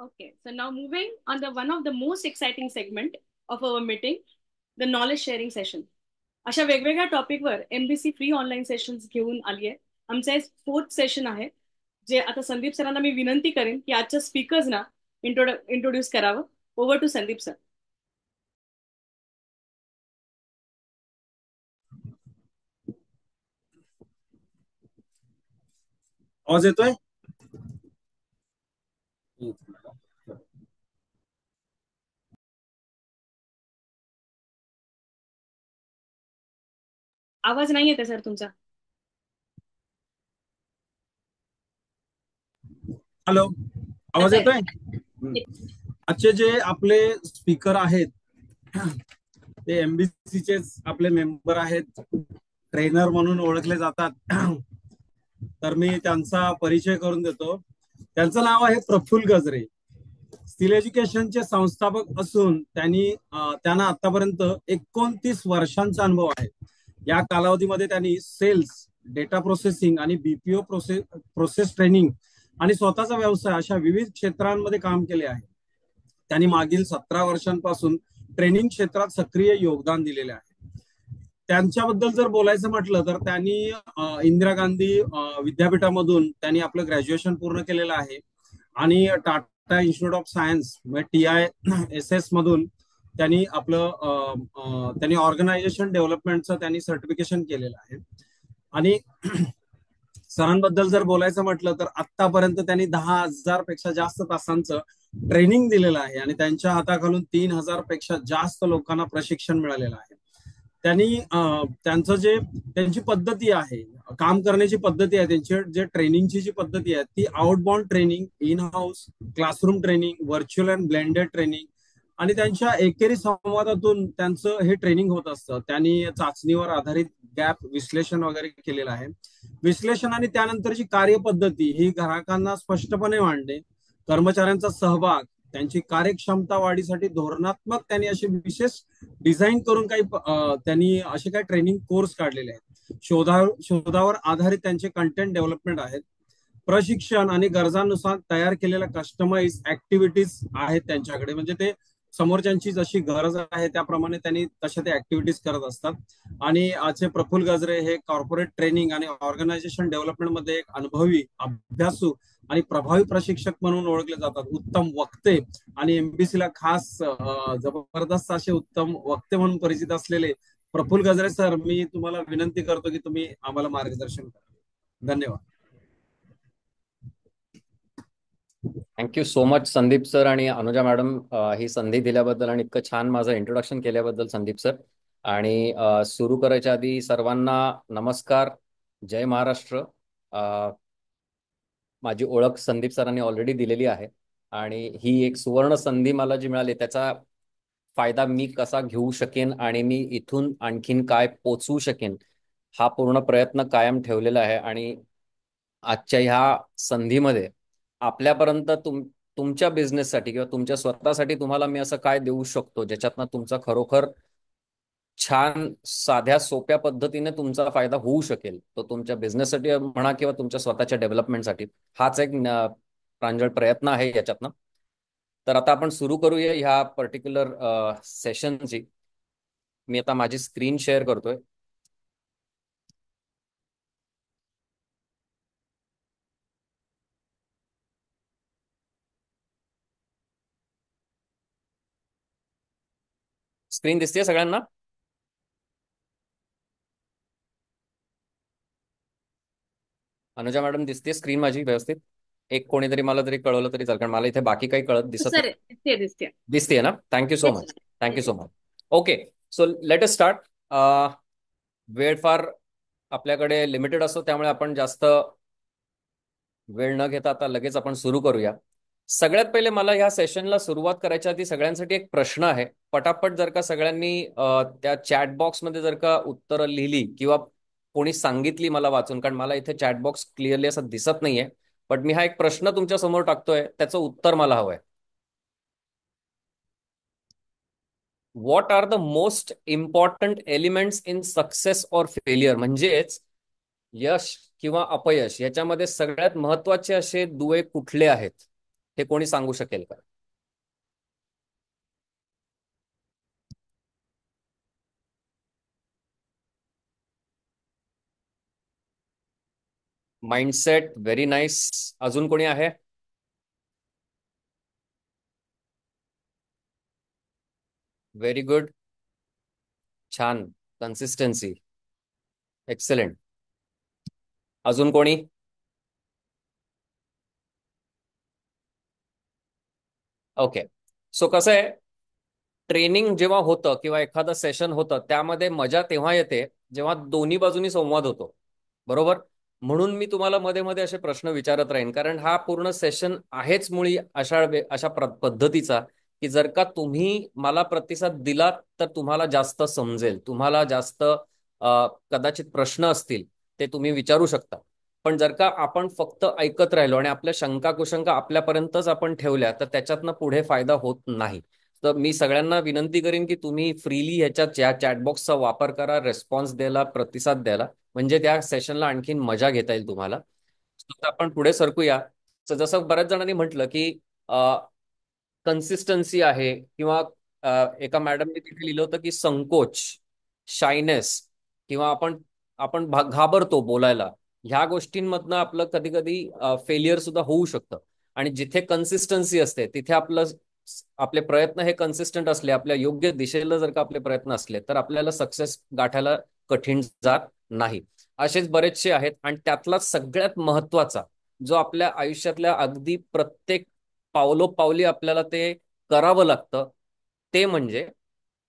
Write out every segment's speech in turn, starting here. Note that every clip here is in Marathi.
Okay, so now moving on the one of the most exciting segment of our meeting, the knowledge sharing session. अशा वेगवेगळ्या टॉपिकवर एमबीसी फ्री ऑनलाईन सेशन्स घेऊन आली आहे. आमचं हे फोर्थ सेशन आहे, जे आता संदीप सरांना मी विनंती करेन की आजच्या स्पीकर्सना इंट्रोड्यूस करावं. Over to Sandeep sir. आवाज येतोय? आवाज नाही येते सर तुमचा. हॅलो, आवाज येतोय? आजचे जे आपले स्पीकर आहेत ते एमबीसीचे आपले मेंबर आहेत, ट्रेनर म्हणून ओळखले जातात. तर मी त्यांचा परिचय करून देतो. त्यांचं नाव आहे प्रफुल्ल गजरे. स्किल एज्युकेशनचे संस्थापक असून त्यांना आतापर्यंत 29 वर्षांचा अनुभव आहे. या कालावधीमध्ये त्यांनी सेल्स, डेटा प्रोसेसिंग आणि बीपीओ प्रोसेस ट्रेनिंग आणि स्वतःचा व्यवसाय अशा विविध क्षेत्रांमध्ये काम केले आहे. त्यांनी मागील 17 वर्षांपासून ट्रेनिंग क्षेत्रात सक्रिय योगदान दिलेले आहे. त्यांच्याबद्दल जर बोलायचं म्हटलं तर त्यांनी इंदिरा गांधी विद्यापीठामधून त्यांनी आपलं ग्रॅज्युएशन पूर्ण केलेलं आहे आणि Tata institute of science TISS मधून त्यांनी त्यांनी ऑर्गनायझेशन डेव्हलपमेंटचं त्यांनी सर्टिफिकेशन केलेलं आहे. आणि सरांबद्दल जर बोलायचं म्हटलं तर आतापर्यंत त्यांनी 10,000 पेक्षा जास्त तासांचं ट्रेनिंग दिलेलं आहे आणि त्यांच्या हाताखालून 3,000 पेक्षा जास्त लोकांना प्रशिक्षण मिळालेलं आहे. त्यांनी त्यांची पद्धती आहे, काम करण्याची पद्धती आहे, त्यांची जे ट्रेनिंगची जी पद्धती आहे ती outbound training, in house, classroom training, virtual and blended training आणि त्यांच्या एकेरी संवादातून त्यांचं हे ट्रेनिंग होत असतं. त्यांनी चाचणीवर आधारित गॅप विश्लेषण वगैरे केलेलं आहे. विश्लेषण आणि त्यानंतरची कार्यपद्धती ही ग्राहकांना स्पष्टपणे मांडणे, कर्मचाऱ्यांचा सहभाग, त्यांची कार्यक्षमता वाढीसाठी धोरणात्मक त्यांनी असे विशेष डिझाईन करून त्यांनी असे काही ट्रेनिंग कोर्स काढलेले आहेत. शोधावर आधारित त्यांचे कंटेंट डेव्हलपमेंट आहेत. प्रशिक्षण आणि गरजांनुसार तयार केलेल्या कस्टमाइज ऍक्टिव्हिटीज आहेत त्यांच्याकडे. म्हणजे ते समोरच्यांची जशी गरज आहे त्याप्रमाणे त्यांनी तशा ते ऍक्टिव्हिटीज करत असतात. आणि आजचे प्रफुल्ल गजरे हे कॉर्पोरेट ट्रेनिंग आणि ऑर्गनायझेशन डेव्हलपमेंट मध्ये एक अनुभवी, अभ्यासू आणि प्रभावी प्रशिक्षक म्हणून ओळखले जातात. उत्तम वक्ते आणि एमबीसीला खास जबरदस्त असे उत्तम वक्ते म्हणून परिचित असलेले प्रफुल्ल गजरे सर, मी तुम्हाला विनंती करतो की तुम्ही आम्हाला मार्गदर्शन करा. धन्यवाद. Thank you so much Sandeep sir आणि अनुजा मॅडम, ही संधी दिल्याबद्दल आणि इतकं छान माझं इंट्रोडक्शन केल्याबद्दल संदीप सर. आणि सुरू करायच्या आधी सर्वांना नमस्कार, जय महाराष्ट्र. माझी ओळख संदीप सरांनी ऑलरेडी दिलेली आहे आणि ही एक सुवर्ण संधी मला जी मिळाली त्याचा फायदा मी कसा घेऊ शकेन आणि मी इथून आणखीन काय पोचवू शकेन हा पूर्ण प्रयत्न कायम ठेवलेला आहे. आणि आजच्या ह्या संधीमध्ये आपल्यापर्यंत तुमच्या बिझनेससाठी किंवा तुमच्या स्वतःसाठी तुम्हाला मी असं काय देऊ शकतो ज्याच्यातनं तुमचा खरोखर छान साध्या सोप्या पद्धतीने तुमचा फायदा होऊ शकेल, तो तुमच्या बिझनेससाठी म्हणा किंवा तुमच्या स्वतःच्या डेव्हलपमेंटसाठी, हाच एक प्रांजळ प्रयत्न आहे याच्यातनं. तर आता आपण सुरू करूया ह्या पर्टिक्युलर सेशनची. मी आता माझी स्क्रीन शेअर करतोय. स्क्रीन दिसते सगळ्यांना? अनुजा मॅडम दिसते स्क्रीन माझी व्यवस्थित? एक कोणीतरी मला तरी कळवलं तरी चालेल, कारण मला इथे बाकी काही कळत दिसत सर नाही. दिसते. दिसते ना? Thank you so much. Thank you so much. Okay, so let us start. वेळ फार आपल्याकडे लिमिटेड असतो, त्यामुळे आपण जास्त वेळ न घेता आता लगेच आपण सुरू करूया. सगळ्यात पहिले मला ह्या सेशनला सुरुवात करायच्या आधी सगळ्यांसाठी एक प्रश्न आहे. पटापट जर का सगळ्यांनी त्या चॅट बॉक्समध्ये जर का उत्तरं लिहिली किंवा कोणी सांगितली मला वाचून, कारण मला इथे चॅट बॉक्स क्लिअरली असं दिसत नाहीये, बट मी हा एक प्रश्न तुमच्या समोर टाकतोय, त्याचं उत्तर मला हवंय. What are the most important elements in success or failure? म्हणजेच यश किंवा अपयश याच्यामध्ये सगळ्यात महत्वाचे असे दुवे कुठले आहेत? हे कोणी सांगू शकेल का? Mindset, very nice. अजून कोणी आहे? Very good. छान. कन्सिस्टन्सी. एक्सलेंट. अजून कोणी? ओके. सो कसं आहे, ट्रेनिंग जेव्हा होतं किंवा एखादं सेशन होतं त्यामध्ये मजा तेव्हा येते जेव्हा दोन्ही बाजूनी संवाद होतो. बरोबर. म्हणून मी तुम्हाला मध्ये मध्ये असे प्रश्न विचारत राहीन, कारण हा पूर्ण सेशन आहेच मुळी अशा पद्धतीचा की जर का तुम्ही मला प्रतिसाद दिलात तर तुम्हाला जास्त समजेल, तुम्हाला जास्त कदाचित प्रश्न असतील ते तुम्ही विचारू शकता. पण जर का आपण फक्त ऐकत राहिलो आणि आपल्या शंका कुशंका आपल्यापर्यंतच आपण ठेवल्या तर त्याच्यातनं पुढे फायदा होत नाही. तर मी सगळ्यांना विनंती करेन की तुम्ही फ्रीली ह्याच्यात या चॅटबॉक्सचा वापर करा, रेस्पॉन्स द्यायला, प्रतिसाद द्यायला, म्हणजे त्या सेशनला आणखीन मजा घेता येईल तुम्हाला. तर आपण पुढे सरकूया. तर जसं बऱ्याच जणांनी म्हटलं की कन्सिस्टन्सी आहे किंवा एका मॅडमने तिथे लिहिलं होतं की संकोच, शायनेस, किंवा आपण आपण घाबरतो बोलायला, ह्या गोष्टींमधनं आपलं कधी कधी फेलियर सुद्धा होऊ शकतं. आणि जिथे कन्सिस्टन्सी असते तिथे आपले प्रयत्न हे कन्सिस्टंट असले, आपल्या योग्य दिशेला जर का आपले प्रयत्न असले तर आपल्याला सक्सेस गाठायला कठीण जात नाही. असेच बरेचसे आहेत आणि त्यातला सगळ्यात महत्वाचा जो आपल्या आयुष्यातल्या अगदी प्रत्येक पावलोपावली आपल्याला ते करावं लागतं ते म्हणजे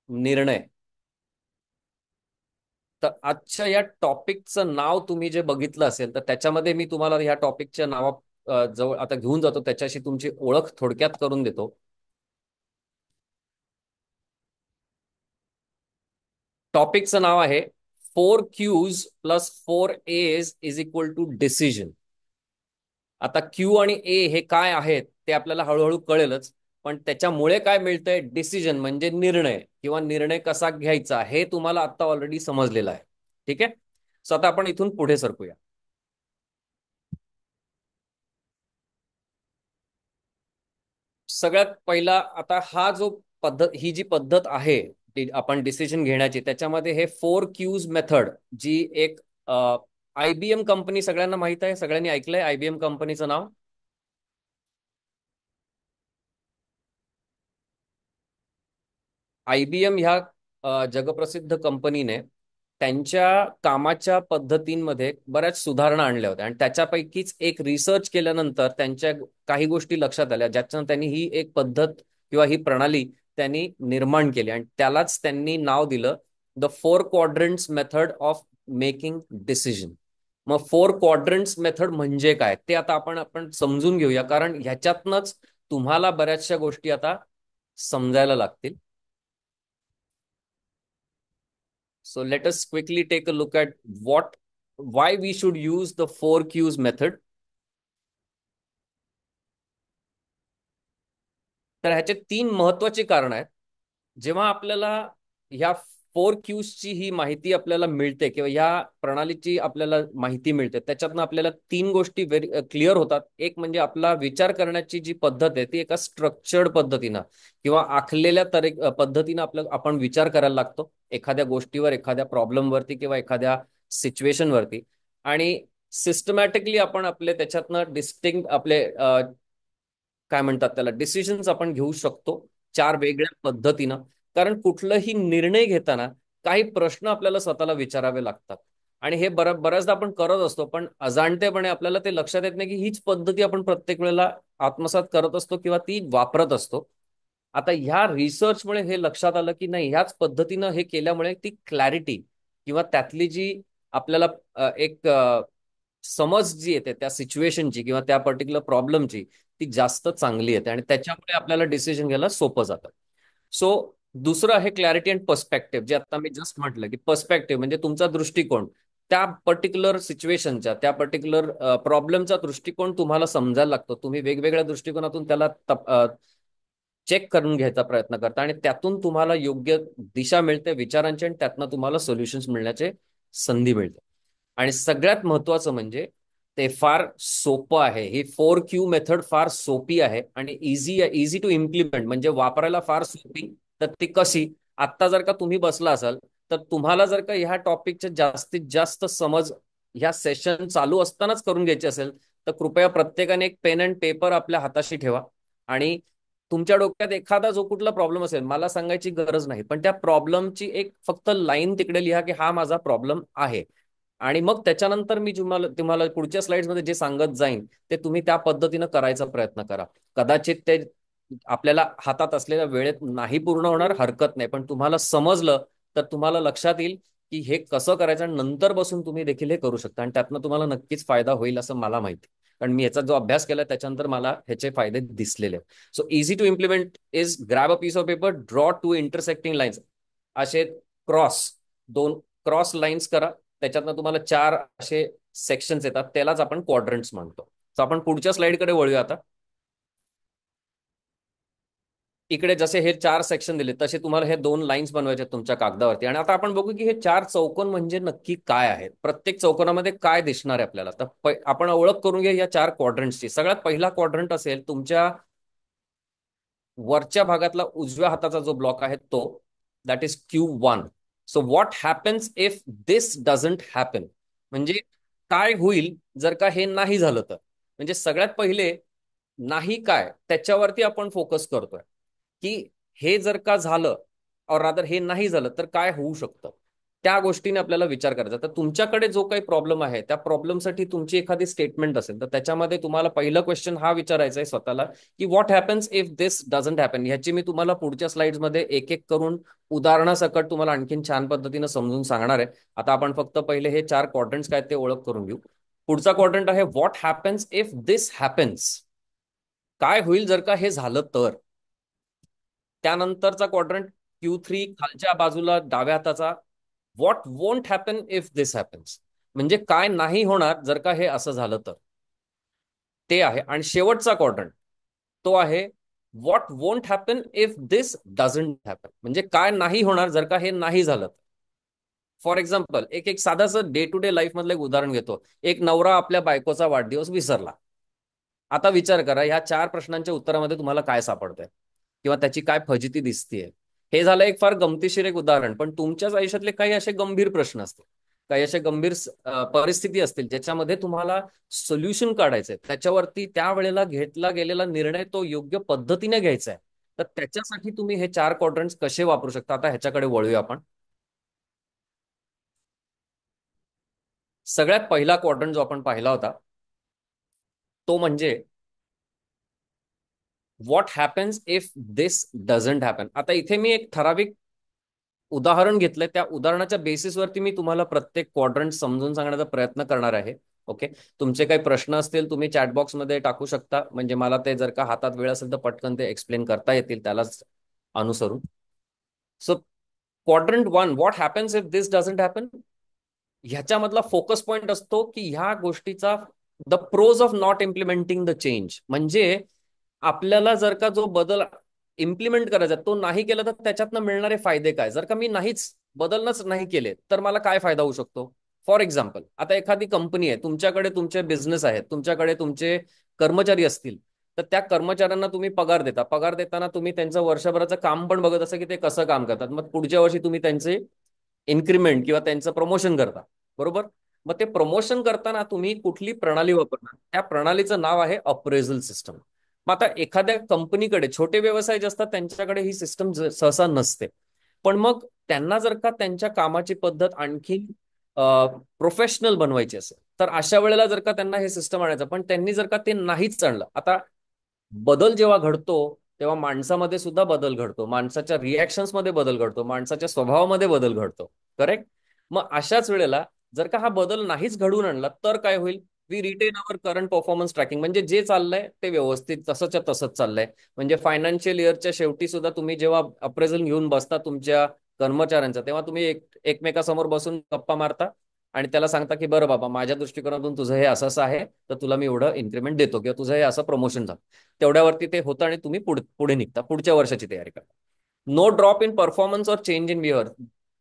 निर्णय. तर आजच्या या टॉपिकचं नाव तुम्ही जे बघितलं असेल तर त्याच्यामध्ये मी तुम्हाला या टॉपिकच्या नावा जवळ आता घेऊन जातो, त्याच्याशी तुमची ओळख थोडक्यात करून देतो. टॉपिकचं नाव आहे 4 Qs + 4 As = डिसिजन. आता क्यू आणि ए हे काय आहेत ते आपल्याला हळूहळू कळेलच, पण त्याच्यामुळे काय मिळतंय, डिसिजन म्हणजे निर्णय किंवा निर्णय कसा घ्यायचा हे तुम्हाला आता ऑलरेडी समजलेलं आहे. ठीक आहे. सो आता आपण इथून पुढे सरकूया. सगळ्यात पहिला आता ही जी पद्धत आहे आपण डिसिजन घेण्याची, त्याच्यामध्ये हे 4 Qs मेथड, जी एक IBM कंपनी सगळ्यांना माहित आहे, सगळ्यांनी ऐकलंय IBM कंपनीचं नाव. IBM ह्या जगप्रसिद्ध कंपनीने त्यांच्या कामाच्या पद्धतींमध्ये बऱ्याच सुधारणा आणल्या होत्या आणि त्याच्यापैकीच एक रिसर्च केल्यानंतर त्यांच्या काही गोष्टी लक्षात आल्या, ज्याच्यानं त्यांनी ही एक पद्धत किंवा ही प्रणाली त्यांनी निर्माण केली आणि त्यालाच त्यांनी नाव दिलं the 4 quadrants method of making decision. मग 4 क्वाड्रंट्स मेथड म्हणजे काय ते आता आपण समजून घेऊया, कारण ह्याच्यातनच तुम्हाला बऱ्याचशा गोष्टी आता समजायला लागतील. So let us quickly take a look at why we should use the 4 Qs method. तर ह्याचे 3 महत्वाचे कारण आहेत. जेव्हा आपल्याला ह्या 4 Qs ची ही माहिती आपल्याला मिळते किंवा ह्या प्रणालीची आपल्याला माहिती मिळते, त्याच्यातनं आपल्याला 3 गोष्टी क्लिअर होतात. एक म्हणजे आपला विचार करण्याची जी पद्धत आहे ती एका स्ट्रक्चर्ड पद्धतीनं किंवा आखलेल्या पद्धतीनं आपण विचार करायला लागतो एखाद्या गोष्टीवर, एखाद्या प्रॉब्लेमवरती किंवा एखाद्या सिच्युएशनवरती. आणि सिस्टमॅटिकली आपण त्याच्यातनं डिस्टिंक्ट काय म्हणतात त्याला, डिसिजन्स आपण घेऊ शकतो 4 वेगळ्या पद्धतीनं. कारण कुठलाही निर्णय घेताना काही प्रश्न आपल्याला स्वतःला विचारावे लागतात आणि हे बऱ्याचदा आपण करत असतो, पण अजाणतेपणे आपल्याला ते लक्षात येत नाही की हीच पद्धती आपण प्रत्येक वेळेला आत्मसात करत असतो किंवा ती वापरत असतो. आता ह्या रिसर्चमुळे हे लक्षात आलं की नाही, ह्याच पद्धतीनं हे केल्यामुळे ती क्लॅरिटी किंवा त्यातली जी आपल्याला एक समज जी येते त्या सिच्युएशनची किंवा त्या पर्टिक्युलर प्रॉब्लेमची, ती जास्त चांगली येते आणि त्याच्यामुळे आपल्याला डिसिजन घ्यायला सोपं जातं. सो दुसरं आहे क्लॅरिटी अँड पर्स्पेक्टिव्ह, जे आता मी जस्ट म्हटलं की पर्स्पेक्टिव्ह म्हणजे तुमचा दृष्टिकोन, त्या पर्टिक्युलर सिच्युएशनच्या, त्या पर्टिक्युलर प्रॉब्लेमचा दृष्टिकोन तुम्हाला समजायला लागतो. तुम्ही वेगवेगळ्या दृष्टिकोनातून त्याला चेक करून घ्यायचा प्रयत्न करता आणि त्यातून तुम्हाला योग्य दिशा मिळते विचारांची आणि त्यातनं तुम्हाला सोल्युशन्स मिळण्याचे संधी मिळते. आणि सगळ्यात महत्वाचं म्हणजे ते फार सोपं आहे. ही 4Q मेथड फार सोपी आहे आणि इझी टू इम्प्लिमेंट, म्हणजे वापरायला फार सोपी. तर ती कशी? आत्ता जर का तुम्ही बसला असाल, तर तुम्हाला जर का ह्या टॉपिकचे जास्तीत जास्त समज ह्या सेशन चालू असतानाच करून घ्यायची असेल, तर कृपया प्रत्येकाने एक पेन अँड पेपर आपल्या हाताशी ठेवा आणि तुमच्या डोक्यात एखादा जो कुठला प्रॉब्लेम असेल, मला सांगायची गरज नाही, पण त्या प्रॉब्लेमची एक फक्त लाईन तिकडे लिहा की हा माझा प्रॉब्लेम आहे. आणि मग त्याच्यानंतर मी तुम्हाला तुम्हाला पुढच्या स्लाइड्समध्ये जे सांगत जाईन ते तुम्ही त्या पद्धतीनं करायचा प्रयत्न करा. कदाचित ते आपल्याला हातात असलेल्या वेळेत नाही पूर्ण होणार, हरकत नाही, पण तुम्हाला समजलं तर तुम्हाला लक्षात येईल की हे कसं करायचं आणि नंतर बसून तुम्ही देखील हे करू शकता आणि त्यातनं तुम्हाला नक्कीच फायदा होईल असं मला माहिती, कारण मी याचा जो अभ्यास केला त्याच्यानंतर मला ह्याचे फायदे दिसलेले. So easy to implement is grab a piece of paper, draw two intersecting lines, असे क्रॉस दोन क्रॉस लाईन्स करा, त्याच्यातनं तुम्हाला 4 असे सेक्शन्स येतात, त्यालाच आपण क्वाड्रंट्स म्हणतो. तर आपण पुढच्या स्लाइडकडे वळूया आता. इकडे जसे हे 4 सेक्शन दिले तसे तुम्हाला हे 2 लाईन्स बनवायचे तुमच्या कागदावरती. आणि आता आपण बघू की हे 4 चौकोन म्हणजे नक्की काय आहेत, प्रत्येक चौकोनामध्ये काय दिसणार आहे आपल्याला. तर आपण ओळख करून घ्या या 4 क्वाड्रंट्सची. सगळ्यात पहिला क्वाड्रंट असेल तुमच्या वरच्या भागातला उजव्या हाताचा जो ब्लॉक आहे तो, that is Q1. So what happens if this doesn't happen, म्हणजे काय होईल जर का हे नाही झालं तर. म्हणजे सगळ्यात पहिले नाही काय त्याच्यावरती आपण फोकस करतोय की हे जर का झालं और रादर हे नाही झालं तर काय होऊ शकतं, त्या गोष्टीने आपल्याला विचार करायचा. तर तुमच्याकडे जो काही प्रॉब्लेम आहे त्या प्रॉब्लेमसाठी तुमची एखादी स्टेटमेंट असेल तर त्याच्यामध्ये तुम्हाला पहिलं क्वेश्चन हा विचारायचा आहे स्वतःला की what happens if this doesn't happen. ह्याची मी तुम्हाला पुढच्या स्लाइड्समध्ये एक एक करून उदाहरणासकट तुम्हाला आणखीन छान पद्धतीने समजून सांगणार आहे. आता आपण फक्त पहिले हे 4 क्वाड्रंट्स काय ते ओळख करून घेऊ. पुढचा क्वाड्रंट आहे what happens if this happens, काय होईल जर का हे झालं तर. त्यानंतरचा क्वाड्रंट Q3 खालच्या बाजूला डाव्या हाताचा, what won't happen if this happens, म्हणजे काय नाही होणार जर का हे असं झालं तर, ते आहे. आणि शेवटचा क्वाड्रंट तो आहे what won't happen if this doesn't happen, म्हणजे काय नाही होणार जर का हे नाही झालं. फॉर एक्झाम्पल एक एक साधाच डे टू डे लाईफ मधलं एक उदाहरण घेतो. एक नवरा आपल्या बायकोचा वाढदिवस विसरला. आता विचार करा ह्या 4 प्रश्नांच्या उत्तरामध्ये तुम्हाला काय सापडतंय किंवा त्याची काय फजिती दिसतीये. हे झालं एक फार गमतीशीर एक उदाहरण, पण तुमच्याच आयुष्यातले काही असे गंभीर प्रश्न असतील, काही असे गंभीर परिस्थिती असतील ज्याच्यामध्ये तुम्हाला सोल्युशन काढायचंय, त्याच्यावरती त्यावेळेला घेतला गेलेला निर्णय तो योग्य पद्धतीने घ्यायचा आहे. तर त्याच्यासाठी तुम्ही हे 4 क्वाड्रंट्स कसे वापरू शकता, आता ह्याच्याकडे वळूया आपण. सगळ्यात पहिला क्वाड्रंट जो आपण पाहिला होता तो म्हणजे what happens if this doesn't happen. आता इथे मी एक ठराविक उदाहरण घेतलंय, त्या उदाहरणाच्या बेसिसवरती मी तुम्हाला प्रत्येक क्वाड्रंट समजून सांगण्याचा प्रयत्न करणार आहे. ओके, तुमचे काही प्रश्न असतील तुम्ही चॅटबॉक्समध्ये टाकू शकता, म्हणजे मला ते जर का हातात वेळ असेल तर पटकन ते एक्सप्लेन करता येतील त्यालाच अनुसरून. So quadrant 1 what happens if this doesn't happen, ह्याच्यामधला फोकस पॉइंट असतो की ह्या गोष्टीचा the pros of not implementing the change, म्हणजे आपल्याला जर का जो बदल इम्प्लिमेंट करायचा तो नाही केला तर त्याच्यातनं मिळणारे फायदे काय, जर का मी नाहीच बदलणंच नाही केले तर मला काय फायदा होऊ शकतो. फॉर एक्झाम्पल आता एखादी कंपनी आहे, तुमच्याकडे तुमचे बिझनेस आहेत, तुमच्याकडे तुमचे कर्मचारी असतील, तर त्या कर्मचाऱ्यांना तुम्ही पगार देता. पगार देताना तुम्ही त्यांचं वर्षभराचं काम पण बघत असता की ते कसं काम करतात. मग पुढच्या वर्षी तुम्ही त्यांचे इन्क्रीमेंट किंवा त्यांचं प्रमोशन करता, बरोबर. मग ते प्रमोशन करताना तुम्ही कुठली प्रणाली वापरणार, त्या प्रणालीचं नाव आहे अप्रेझल सिस्टम. मग आता एखाद्या कंपनीकडे छोटे व्यवसाय जे असतात त्यांच्याकडे ही सिस्टम सहसा नसते, पण मग त्यांना जर का त्यांच्या कामाची पद्धत आणखी प्रोफेशनल बनवायची असेल तर अशा वेळेला जर का त्यांना हे सिस्टम आणायचं, पण त्यांनी जर का ते नाहीच आणलं. आता बदल जेव्हा घडतो तेव्हा माणसामध्ये सुद्धा बदल घडतो, माणसाच्या रिॲक्शन्स मध्ये बदल घडतो, माणसाच्या स्वभावामध्ये बदल घडतो, करेक्ट. मग अशाच वेळेला जर का हा बदल नाहीच घडवून आणला तर काय होईल, we retain our current performance tracking, म्हणजे जे चाललंय ते व्यवस्थित तसंच्या तसंच चाललंय. म्हणजे फायनान्शियल इयरच्या शेवटी सुद्धा तुम्ही जेव्हा अप्रेझल घेऊन बसता तुमच्या कर्मचाऱ्यांचा, तेव्हा तुम्ही एकमेकासमोर बसून गप्पा मारता आणि त्याला सांगता की बरं बाबा माझ्या दृष्टिकोनातून तुझं हे असं असं आहे तर तुला मी एवढं इन्क्रीमेंट देतो किंवा तुझं हे असं प्रमोशन झालं. तेवढ्यावरती ते होतं आणि तुम्ही पुढे निघता, पुढच्या वर्षाची तयारी करता. नो ड्रॉप इन परफॉर्मन्स और चेंज इन बिहेवियर,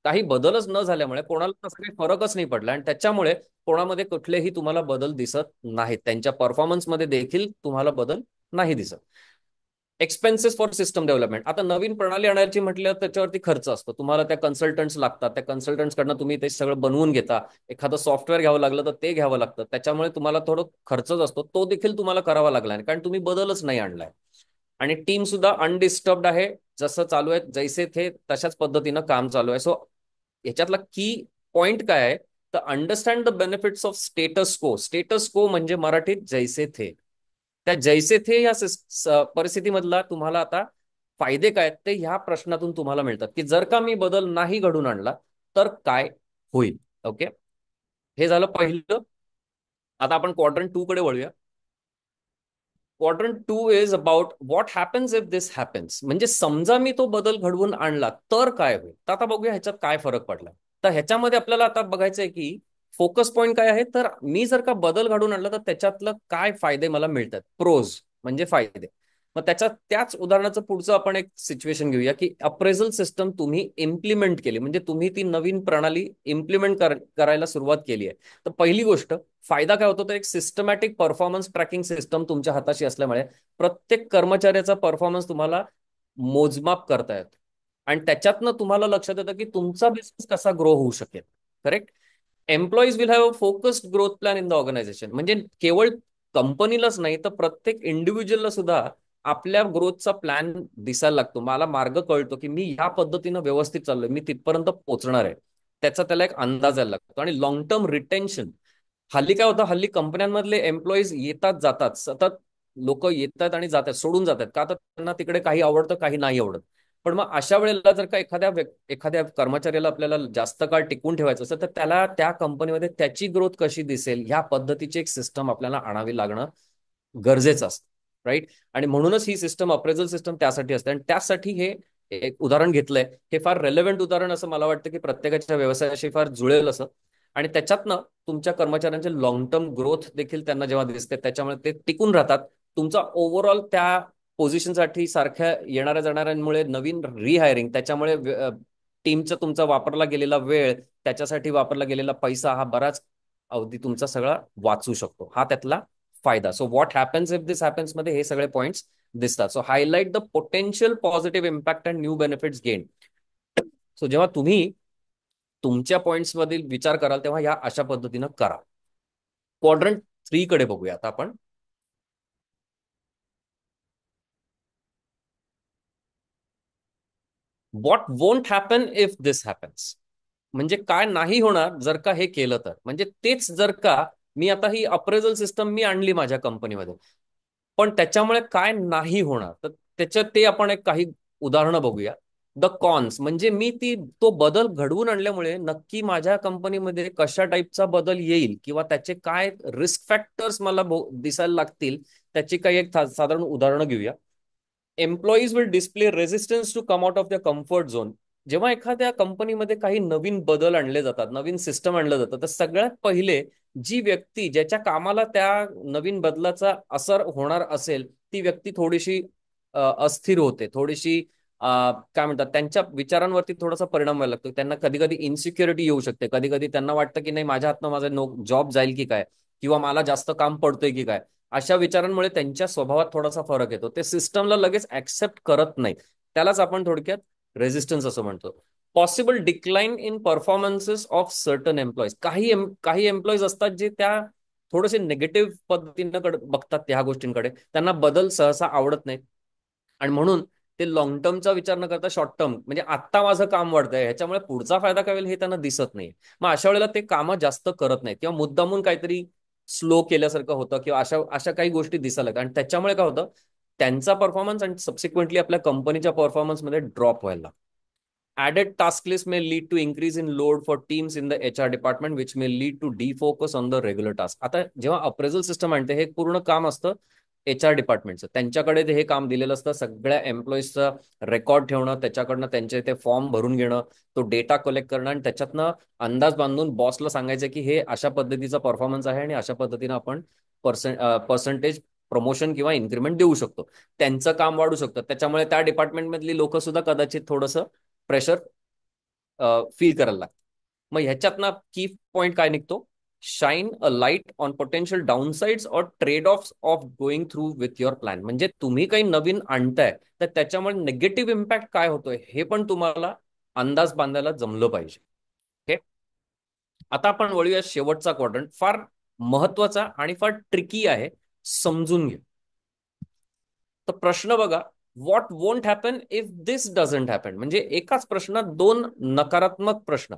काही बदलच न झाल्यामुळे कोणाला तसा काही फरकच नाही पडला आणि त्याच्यामुळे कोणामध्ये कुठलेही तुम्हाला बदल दिसत नाहीत. त्यांच्या परफॉर्मन्समध्ये देखील तुम्हाला बदल नाही दिसत. Expenses for system development. आता नवीन प्रणाली आणायची म्हटल्यावर त्याच्यावरती खर्च असतो. तुम्हाला त्या कन्सल्टंट्स लागतात. त्या कन्सल्टंट्स कडनं तुम्ही ते सगळं बनवून घेता. एखादं सॉफ्टवेअर घ्यावं लागलं तर ते घ्यावं लागतं. त्याच्यामुळे तुम्हाला थोडं खर्चच असतो. तो देखील तुम्हाला करावा लागला नाही, कारण तुम्ही बदलच नाही आणलाय. आणि टीम सुद्धा अनडिस्टर्ब्ड आहे. जसं चालू आहे जैसे थे तशाच पद्धतीनं काम चालू आहे. सो याच्यातला की पॉइंट काय आहे, तर understand the benefits of status को. स्टेटस को म्हणजे मराठीत जैसे थे. त्या जैसे थे या परिस्थितीमधला तुम्हाला आता फायदे काय आहेत ते ह्या प्रश्नातून तुम्हाला मिळतात, की जर का मी बदल नाही घडून आणला तर काय होईल. ओके, हे झालं पहिलं. आता आपण क्वाड्रंट 2 कडे वळूया. Quadrant 2 is about what happens if this happens. म्हणजे समजा मी तो बदल घडवून आणला तर काय होईल. तर आता बघूया ह्याच्यात काय फरक पडला. तर ह्याच्यामध्ये आपल्याला आता बघायचंय की फोकस पॉईंट काय आहे. तर मी जर का बदल घडवून आणला तर त्याच्यातलं काय फायदे मला मिळतात. प्रोज म्हणजे फायदे. मग त्याच उदाहरणाचं पुढचं आपण एक सिच्युएशन घेऊया, की अप्रेझल सिस्टम तुम्ही इम्प्लिमेंट केली, म्हणजे तुम्ही ती नवीन प्रणाली इम्प्लिमेंट करायला सुरुवात केली आहे. तर पहिली गोष्ट फायदा काय होतो, तर एक सिस्टमॅटिक परफॉर्मन्स ट्रॅकिंग सिस्टम तुमच्या हाताशी असल्यामुळे प्रत्येक कर्मचाऱ्याचा परफॉर्मन्स तुम्हाला मोजमाप करता येतो आणि त्याच्यातनं तुम्हाला लक्षात येतं की तुमचा बिझनेस कसा ग्रो होऊ शकेल. Correct. Employees will have a focused growth plan in the organisation. म्हणजे केवळ कंपनीलाच नाही तर प्रत्येक इंडिव्हिज्युअलला सुद्धा आपल्या ग्रोथचा प्लॅन दिसायला लागतो. मला मार्ग कळतो की मी या पद्धतीनं व्यवस्थित चाललोय, मी तिथपर्यंत पोहोचणार आहे, त्याचा त्याला एक अंदाज यायला लागतो. आणि लॉंग टर्म रिटेन्शन. हल्ली काय होतं, हल्ली कंपन्यांमधले एम्प्लॉईज येतात जातात, सतत लोक येतात आणि जातात, सोडून जातात. का तर त्यांना तिकडे काही आवडतं काही नाही आवडत. पण मग अशा वेळेला जर का एखाद्या कर्मचाऱ्याला आपल्याला जास्त काळ टिकून ठेवायचं असेल तर त्याला त्या कंपनीमध्ये त्याची ग्रोथ कशी दिसेल ह्या पद्धतीची एक सिस्टम आपल्याला आणावी लागणं गरजेचं असतं. राईट. आणि म्हणूनच ही सिस्टम अप्रेझल सिस्टम त्यासाठी असते. आणि त्यासाठी हे एक उदाहरण घेतलंय. हे फार रेलेव्हंट उदाहरण असं मला वाटतं की प्रत्येकाच्या व्यवसायाशी फार जुळेल असं. आणि त्याच्यातनं तुमच्या कर्मचाऱ्यांचे लॉंग टर्म ग्रोथ देखील त्यांना जेव्हा दिसते त्याच्यामुळे ते टिकून राहतात. तुमचा ओव्हरऑल त्या पोझिशनसाठी सारख्या येणाऱ्या जाणाऱ्यांमुळे नवीन रिहायरिंग, त्याच्यामुळे टीमचा तुमचा वापरला गेलेला वेळ, त्याच्यासाठी वापरला गेलेला पैसा हा बराच अवधी तुमचा सगळा वाचू शकतो. हा त्यातला फायदा. So what happens if this happens मध्ये हे सगळे पॉइंट्स दिसतात. So highlight the potential positive impact and new benefits gain. So जेव्हा तुम्ही तुमच्या पॉइंट्स मधील विचार कराल तेव्हा या अशा पद्धतीनं करा. क्वाड्रंट 3 कडे बघूया आता आपण. What won't happen if this happens. म्हणजे काय नाही होणार जर का हे केलं तर. म्हणजे तेच जर का मी आता ही अप्रेझल सिस्टम मी आणली माझ्या कंपनीमध्ये, पण त्याच्यामुळे काय नाही होणार तर त्याच्यात ते आपण एक काही उदाहरणं बघूया. द कॉन्स म्हणजे मी तो बदल घडवून आणल्यामुळे नक्की माझ्या कंपनीमध्ये कशा टाईपचा बदल येईल किंवा त्याचे काय रिस्क फॅक्टर्स मला दिसायला लागतील, त्याची काही एक साधारण उदाहरणं घेऊया. Employees will display resistance to come out of the comfort zone. जेव्हा एखाद्या कंपनीमध्ये काही नवीन बदल आणले जातात, नवीन सिस्टम आणलं जातं, तर सगळ्यात पहिले जी व्यक्ती ज्याच्या कामाला त्या नवीन बदलाचा असर होणार असेल ती व्यक्ती थोडीशी अस्थिर होते, थोडीशी काय म्हणतात त्यांच्या विचारांवरती थोडासा परिणाम व्हायला लागतो. त्यांना कधी कधी इन्सिक्युरिटी येऊ शकते. कधी कधी त्यांना वाटतं की नाही माझ्या हातनं माझा जॉब जाईल की काय, किंवा मला जास्त काम पडतंय की काय. अशा विचारांमुळे त्यांच्या स्वभावात थोडासा फरक येतो. ते सिस्टमला लगेच ऍक्सेप्ट करत नाहीत. त्यालाच आपण थोडक्यात रेजिस्टन्स असं म्हणतो. Possible decline in performances of certain employees. काही एम्प्लॉईज असतात जे त्या थोडेसे निगेटिव्ह पद्धतीनं बघतात ह्या गोष्टींकडे. त्यांना बदल सहसा आवडत नाहीत आणि म्हणून ते लॉंग टर्मचा विचार न करता शॉर्ट टर्म, म्हणजे आत्ता माझं काम वाढतंय ह्याच्यामुळे पुढचा फायदा काय होईल हे त्यांना दिसत नाही. मग अशा वेळेला ते कामं जास्त करत नाहीत किंवा मुद्दामून काहीतरी स्लो केल्यासारखं होतं किंवा अशा अशा काही गोष्टी दिसायला लागतात. आणि त्याच्यामुळे काय होतं, त्यांचा परफॉर्मन्स आणि सबसिक्वेंटली आपल्या कंपनीच्या परफॉर्मन्समध्ये ड्रॉप व्हायला. Added task list may lead to increase in load for teams in the HR department, which may lead to defocus on the regular task. आता जेव्हा अप्रेझल सिस्टम आणते हे पूर्ण काम असतं HR डिपार्टमेंटचं. त्यांच्याकडे हे काम दिलेलं असतं, सगळ्या एम्प्लॉईजचा रेकॉर्ड ठेवणं, त्याच्याकडनं त्यांचे ते फॉर्म भरून घेणं, तो डेटा कलेक्ट करणं आणि त्याच्यातनं अंदाज बांधून बॉसला सांगायचं की हे अशा पद्धतीचा परफॉर्मन्स आहे आणि अशा पद्धतीनं आपण पर्सेंटेज प्रमोशन किंवा इन्क्रीमेंट देऊ शकतो. त्यांचं काम वाढू शकतं. त्याच्यामुळे त्या डिपार्टमेंटमधली लोक सुद्धा कदाचित थोडंसं प्रेशर फील करायला लागतं. मग ह्याच्यातनं की पॉइंट काय निघतो? Shine a light on potential downsides और trade off of going through with your plan. म्हणजे तुम्ही काही नवीन आणताय तर त्याच्यामुळे निगेटिव्ह इम्पॅक्ट काय होतोय हे पण तुम्हाला अंदाज बांधायला जमलं पाहिजे. ओके, आता आपण वळूया शेवटचा क्वाड्रंट, फार महत्वाचा आणि फार ट्रिकी आहे, समजून घ्या. तर प्रश्न बघा, what won't happen if this doesn't happen. म्हणजे एकाच प्रश्नात दोन नकारात्मक प्रश्न.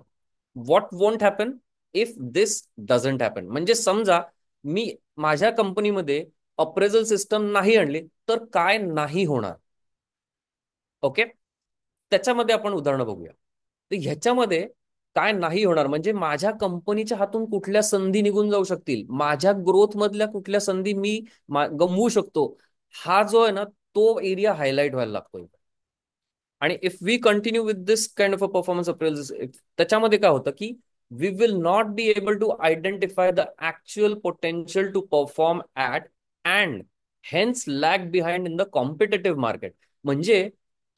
What won't happen if this doesn't happen म्हणजे समजा मी माझ्या कंपनीमध्ये अप्रेझल सिस्टम नाही आणली तर काय नाही होणार. ओके, त्याच्यामध्ये आपण उदाहरणं बघूया. तर ह्याच्यामध्ये काय नाही होणार म्हणजे माझ्या कंपनीच्या हातून कुठल्या संधी निघून जाऊ शकतील, माझ्या ग्रोथ मधल्या कुठल्या संधी मी गमवू शकतो, हा जो आहे ना तो एरिया हायलाइट व्हायला लागतो. आणि if we continue with this kind of a performance appraisal, त्याच्यामध्ये काय होतं की we will not be able to identify the actual potential to perform at and hence lag behind in the competitive market. म्हणजे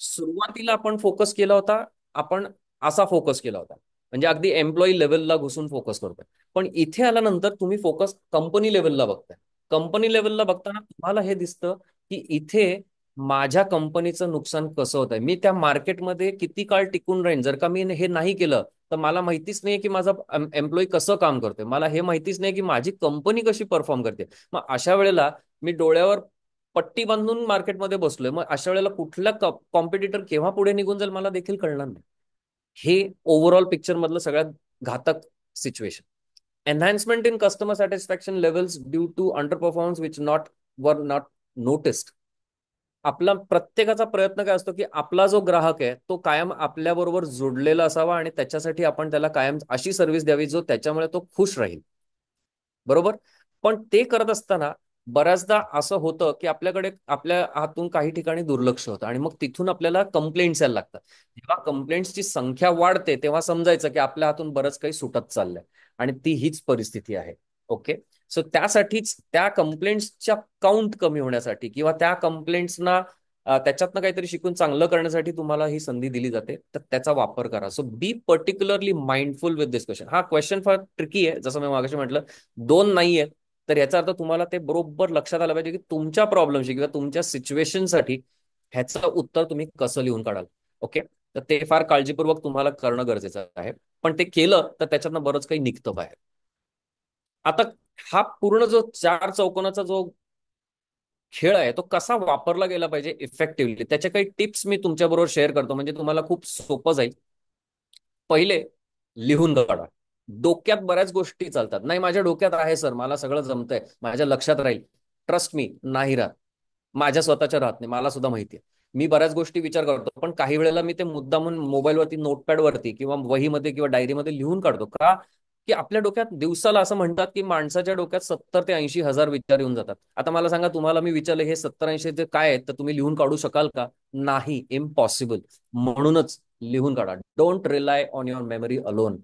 सुरुवातीला आपण फोकस केला होता, आपण असा फोकस केला होता म्हणजे अगदी एम्प्लॉई लेवलला घुसून फोकस करतोय. पण इथे आल्यानंतर तुम्ही फोकस कंपनी लेवलला बघताय. कंपनी लेवलला बघताना तुम्हाला हे दिसतं की इथे माझ्या कंपनीचं नुकसान कसं होत आहे, मी त्या मार्केटमध्ये किती काळ टिकून राहीन. जर का मी हे नाही केलं तर मला माहितीच नाही की माझा एम्प्लॉई कसं काम करतोय, मला हे माहितीच नाही की माझी कंपनी कशी परफॉर्म करते. मग अशा वेळेला मी डोळ्यावर पट्टी बांधून मार्केटमध्ये बसलोय. मग अशा वेळेला कुठला कॉम्पिटिटर केव्हा पुढे निघून जाईल मला देखील कळणार नाही. हे ओव्हरऑल पिक्चर मधलं सगळ्यात घातक situation. Enhancement in customer satisfaction levels due to under performance which were not noticed. आपला प्रत्येकाचा प्रयत्न काय असतो की आपला जो ग्राहक आहे तो कायम आपल्या बरोबर जोडलेला असावा आणि त्याच्यासाठी आपण त्याला कायम अशी सर्व्हिस द्यावी जो त्याच्यामुळे तो खुश राहील. बरोबर, पण ते करत असताना बऱ्याचदा असं होतं की आपल्याकडे आपल्या हातून काही ठिकाणी दुर्लक्ष होतं आणि मग तिथून आपल्याला कंप्लेंट्स यायला लागतात. जेव्हा कंप्लेंट्सची संख्या वाढते तेव्हा समजायचं की आपल्या हातून बरंच काही सुटत चाललंय आणि ती हीच परिस्थिती आहे. ओके, सो त्यासाठीच त्या कंप्लेंट्सच्या काउंट कमी होण्यासाठी किंवा त्या कंप्लेंट्सना त्याच्यातनं काहीतरी शिकून चांगलं करण्यासाठी तुम्हाला ही संधी दिली जाते, तर त्याचा वापर करा. So be particularly mindful with this question. हा क्वेश्चन फार ट्रिकी आहे, जसं मी मागाशी म्हटलं, दोन नाहीये तर याचा अर्थ तुम्हाला ते बरोबर लक्षात आलं पाहिजे की तुमच्या प्रॉब्लेमशी किंवा तुमच्या सिच्युएशनसाठी ह्याचं उत्तर तुम्ही कसं लिहून काढाल. ओके, तर ते फार काळजीपूर्वक तुम्हाला करणं गरजेचं आहे. पण ते केलं तर त्याच्यातनं बरंच काही निघतं बाहेर. आता हा पूर्ण जो चार चौकोनाचा जो खेळ आहे तो कसा वापरला गेला पाहिजे इफेक्टिव्हली, त्याच्या काही टिप्स मी तुमच्याबरोबर शेअर करतो म्हणजे तुम्हाला खूप सोपं जाईल. पहिले, लिहून काढा. डोक्यात बऱ्याच गोष्टी चालतात, नाही माझ्या डोक्यात आहे सर, मला सगळं जमतंय, माझ्या लक्षात राहील. ट्रस्ट मी, नाही राहत. माझ्या स्वतःच्या राहत नाही, मला सुद्धा माहिती आहे. मी बऱ्याच गोष्टी विचार करतो पण काही वेळेला मी ते मुद्दामून मोबाईलवरती नोटपॅड वरती किंवा वहीमध्ये किंवा डायरीमध्ये लिहून काढतो. का? की आपल्या डोक्यात दिवसाला असं म्हणतात की माणसाच्या डोक्यात 70 ते 80 हजार विचार येऊन जातात. आता मला सांगा, तुम्हाला मी विचारलं हे 70-80 जे काय आहेत तर तुम्ही लिहून काढू शकाल का? नाही, इम्पॉसिबल. म्हणूनच लिहून काढा. Don't rely on your memory alone.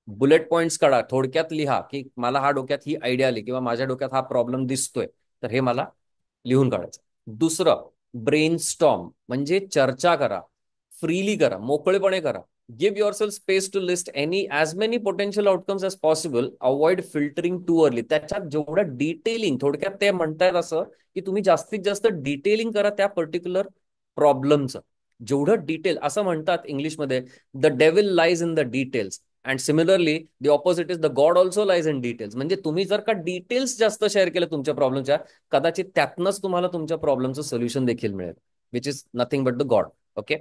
Bullet points काढा, थोडक्यात लिहा की मला हा डोक्यात ही आयडिया आली किंवा माझ्या डोक्यात हा प्रॉब्लेम दिसतोय तर हे मला लिहून काढायचं. दुसरं, ब्रेन स्टॉर्म म्हणजे चर्चा करा, फ्रीली करा, मोकळेपणे करा. Give yourself space to list any as many potential outcomes as possible. Avoid filtering too early. त्याच्यात जेवढं डिटेलिंग, थोडक्यात ते म्हणतायत असं की तुम्ही जास्तीत जास्त डिटेलिंग करा त्या पर्टिक्युलर प्रॉब्लेमचं. जेवढं डिटेल, असं म्हणतात इंग्लिशमध्ये, the devil lies in the details. And similarly the opposite is the God also lies in details. म्हणजे तुम्ही जर का डिटेल्स जास्त शेअर केले तुमच्या प्रॉब्लेमच्या, कदाचित त्यातनंच तुम्हाला तुमच्या प्रॉब्लेमचं सोल्युशन देखील मिळेल, which is nothing but the god. Okay,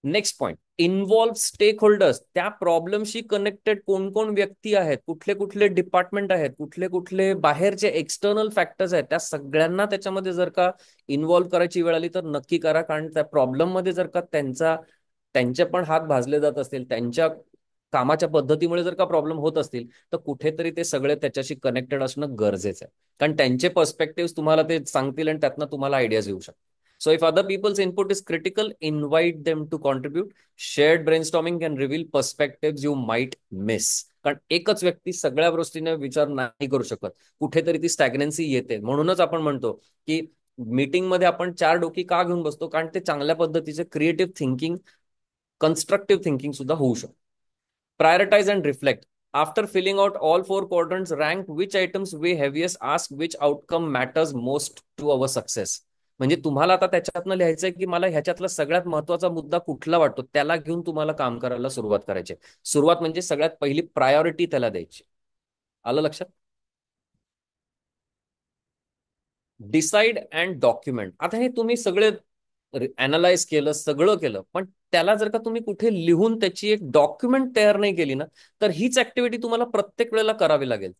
next point, involve stakeholders. त्या प्रॉब्लेमशी कनेक्टेड कोण कोण व्यक्ती आहेत, कुठले कुठले डिपार्टमेंट आहेत, कुठले कुठले बाहेरचे एक्सटर्नल फॅक्टर्स आहेत, त्या सगळ्यांना त्याच्यामध्ये जर का इन्व्हॉल्व करायची वेळ आली तर नक्की करा. कारण त्या प्रॉब्लेम मध्ये जर का त्यांचे पण हात भाजले जात असतील, त्यांच्या कामाच्या पद्धतीमुळे जर का प्रॉब्लेम होत असतील तर कुठेतरी ते सगळे त्याच्याशी कनेक्टेड असणं गरजेचं आहे. कारण त्यांचे पर्स्पेक्टिव्ह तुम्हाला ते सांगतील आणि त्यातनं तुम्हाला आयडियाज येऊ शकतात. So if other people's input is critical, invite them to contribute. Shared brainstorming can reveal perspectives you might miss. कारण एकच व्यक्ती सगळ्या गोष्टीने विचार नाही करू शकत, कुठेतरी ती स्टॅग्नन्सी येते. म्हणूनच आपण म्हणतो की मीटिंग मध्ये आपण चार डोकी का घेऊन बसतो, कारण ते चांगल्या पद्धतीचे क्रिएटिव्ह थिंकिंग कन्स्ट्रक्टिव्ह थिंकिंग सुद्धा होऊ शकतं. Prioritise and reflect. After filling out all 4 quadrants, rank which items weigh heaviest, ask which outcome matters most to our success. म्हणजे तुम्हाला आता त्याच्यातनं लिहायचंय की मला ह्याच्यातला सगळ्यात महत्वाचा मुद्दा कुठला वाटतो, त्याला घेऊन तुम्हाला काम करायला सुरुवात करायची. सुरुवात म्हणजे सगळ्यात पहिली प्रायोरिटी त्याला द्यायची. आलं लक्षात? Decide and document. आता हे तुम्ही सगळे अनालाइज केलं, सगळं केलं, पण त्याला जर का तुम्ही कुठे लिहून त्याची एक डॉक्युमेंट तयार नाही केली ना, तर हीच ऍक्टिव्हिटी तुम्हाला प्रत्येक वेळेला करावी लागेल.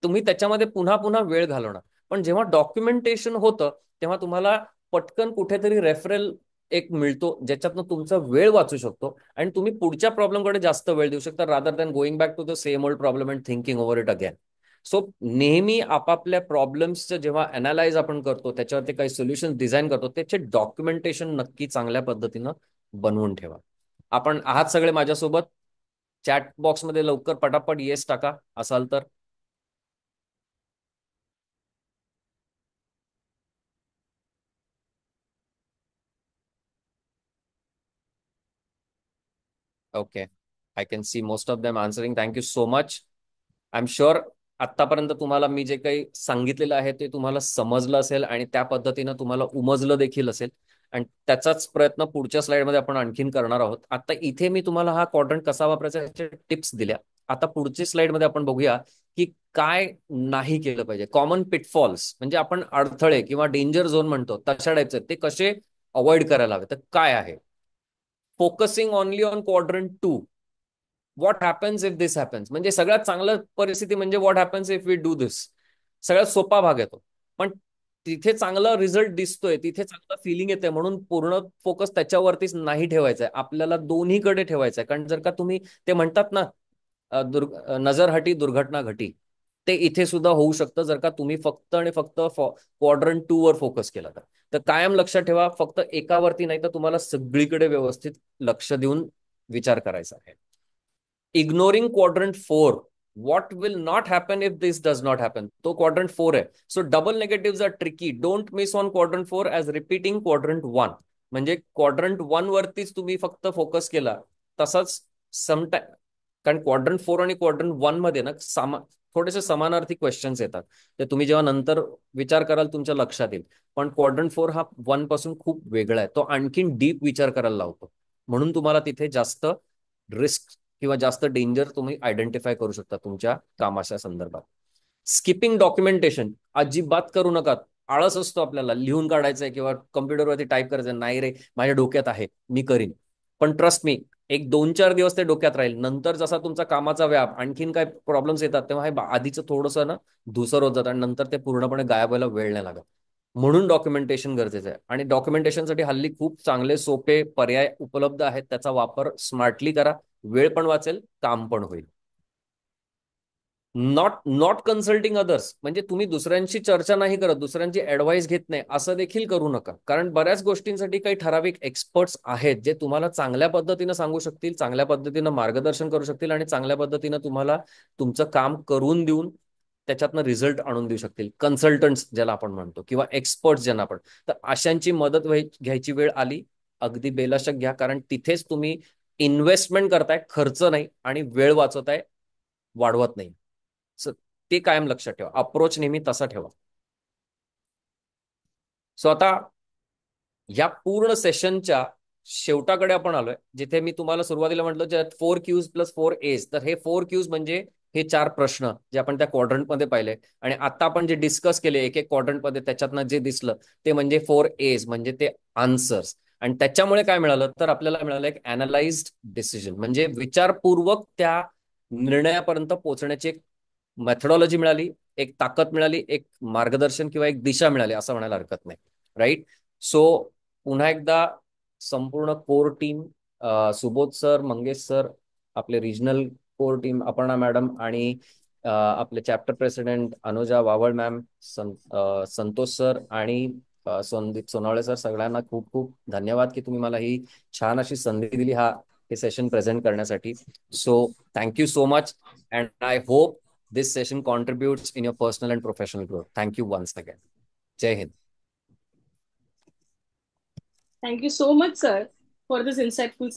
तुम्ही त्याच्यामध्ये पुन्हा पुन्हा वेळ घालवणार. पण जेव्हा डॉक्युमेंटेशन होतं तेव्हा तुम्हाला पटकन कुठेतरी रेफरल एक मिळतो, ज्याच्यातनं तुमचा वेळ वाचू शकतो आणि तुम्ही पुढच्या प्रॉब्लेमकडे जास्त वेळ देऊ शकता, rather than going back to the same old problem and thinking over it again. So नेहमी आपापल्या प्रॉब्लेम्सचं जेव्हा अनालाइज आपण करतो, त्याच्यावरती काही सोल्युशन डिझाईन करतो, त्याचे डॉक्युमेंटेशन नक्की चांगल्या पद्धतीनं बनवून ठेवा. आपण आहात सगळे माझ्यासोबत? चॅट बॉक्समध्ये लवकर पटापट येस टाका असाल तर. Okay, I can see most of them answering. Thank you so much. I am sure आतापर्यंत तुम्हाला मी जे काही सांगितलेलं आहे ते तुम्हाला समजलं असेल आणि त्या पद्धतीनं तुम्हाला उमजलं देखील असेल. आणि त्याचाच प्रयत्न पुढच्या स्लाइडमध्ये आपण आणखीन करणार आहोत. आता इथे मी तुम्हाला हा क्वाड्रंट कसा वापरायचा याच्या टिप्स दिल्या. आता पुढच्या स्लाइडमध्ये आपण बघूया की काय नाही केलं पाहिजे. कॉमन पिटफॉल्स म्हणजे आपण अडथळे किंवा डेंजर झोन म्हणतो तशा टाईपचे, ते कसे अवॉइड करायला हवे. तर काय आहे? Focusing only on quadrant 2. What happens if this happens. म्हणजे सगळ्यात चांगलं परिस्थिती म्हणजे what happens if we do this. सगळ्यात सोपा भाग येतो, पण तिथे चांगला रिझल्ट दिसतोय, तिथे चांगलं फिलिंग येते, म्हणून पूर्ण फोकस त्याच्यावरतीच नाही ठेवायचा आहे. आपल्याला दोन्हीकडे ठेवायचं आहे. कारण जर का तुम्ही ते म्हणतात ना, नजर हटी दुर्घटना घटी, ते इथे सुद्धा होऊ शकतं जर का तुम्ही फक्त आणि फक्त क्वाड्रंट 2 वर फोकस केला तर. तर कायम लक्षात ठेवा, फक्त एकावरती नाही तर तुम्हाला सगळीकडे व्यवस्थित लक्ष देऊन विचार करायचा आहे. Ignoring quadrant 4. What will not happen if this does not happen? तो क्वाड्रंट 4 आहे. So double negative are tricky. Don't miss on quadrant 4 as repeating quadrant 1. म्हणजे क्वाड्रंट 1 वरतीच तुम्ही फक्त फोकस केला तसाच समटाईम, कारण क्वाड्रंट 4 आणि क्वाड्रंट 1 मध्ये ना थोडेसे समानार्थी क्वेश्चन्स येतात. ते तुम्ही जेव्हा नंतर विचार कराल तुमच्या लक्षात येईल. पण क्वाड्रंट 4 हा 1 पासून खूप वेगळा आहे. तो आणखीन डीप विचार करायला लावतो. म्हणून तुम्हाला तिथे जास्त रिस्क किंवा जास्त डेंजर तुम्ही आयडेंटिफाय करू शकता तुमच्या कामाच्या संदर्भात. स्किपिंग डॉक्युमेंटेशन अजिबात करू नका. आळस असतो आपल्याला, लिहून काढायचंय किंवा कम्प्युटरवरती टाईप करायचं, नाही रे माझ्या डोक्यात आहे मी करीन. पण ट्रस्ट मी, एक 2-4 दिवस ते डोक्यात राहील. नंतर जसा तुमचा कामाचा व्याप, आणखीन काय प्रॉब्लेम्स येतात, तेव्हा हे आधीचं थोडंसं ना धुसर होत जातं आणि नंतर ते पूर्णपणे गायब व्हायला वेळ नाही लागत. म्हणून डॉक्युमेंटेशन गरजेचं आहे. आणि डॉक्युमेंटेशनसाठी हल्ली खूप चांगले सोपे पर्याय उपलब्ध आहेत. त्याचा वापर स्मार्टली करा. वेळ पण वाचेल, काम पण होईल. नॉट कन्सल्टिंग अदर्स म्हणजे तुम्ही दुसऱ्यांशी चर्चा नाही करत, दुसऱ्यांची ऍडवाइस घेत नाही, असं देखील करू नका. कारण बऱ्याच गोष्टींसाठी काही ठराविक एक्सपर्ट्स आहेत जे तुम्हाला चांगल्या पद्धतीनं सांगू शकतील, चांगल्या पद्धतीनं मार्गदर्शन करू शकतील आणि चांगल्या पद्धतीनं तुम्हाला तुमचं काम करून देऊन त्याच्यातनं रिझल्ट आणून देऊ शकतील. कन्सल्टंट्स ज्याला आपण म्हणतो किंवा एक्सपर्ट्स ज्यांना आपण, तर अशांची मदत घ्यायची वेळ आली, अगदी बेलाशक घ्या. कारण तिथेच तुम्ही इन्व्हेस्टमेंट करताय, खर्च नाही, आणि वेळ वाचवताय, वाढवत नाही. ते कायम लक्षात ठेवा. अप्रोच नेहमी तसा ठेवा. सो आता या पूर्ण सेशनच्या शेवटाकडे आपण आलोय, जिथे मी तुम्हाला सुरुवातीला म्हटलं 4 Qs प्लस 4 As. तर हे 4 Qs म्हणजे हे 4 प्रश्न जे आपण त्या क्वाड्रंट मध्ये पाहिले, आणि आता आपण जे डिस्कस केले एक एक क्वाड्रंट मध्ये, त्याच्यातनं जे दिसलं ते म्हणजे 4 As म्हणजे ते आन्सर्स. आणि त्याच्यामुळे काय मिळालं तर आपल्याला मिळालं एक अनालाइज्ड डिसिजन, म्हणजे विचारपूर्वक त्या निर्णयापर्यंत पोहोचण्याची एक मेथडॉलॉजी मिळाली, एक ताकद मिळाली, एक मार्गदर्शन किंवा एक दिशा मिळाली असं म्हणायला हरकत नाही. राईट. सो पुन्हा एकदा संपूर्ण core team, Subodh sir, Mangesh sir, आपले regional core team Aparna madam, आणि आपले chapter president Anuja Vawal ma'am, Santosh sir आणि संदीप सोनावळे सर, सगळ्यांना खूप खूप धन्यवाद की तुम्ही मला ही छान अशी संधी दिली हे सेशन प्रेझेंट करण्यासाठी. So thank you so much and I hope this session contributes in your personal and professional growth. Thank you once again. Jai Hind. Thank you so much, sir, for this insightful session.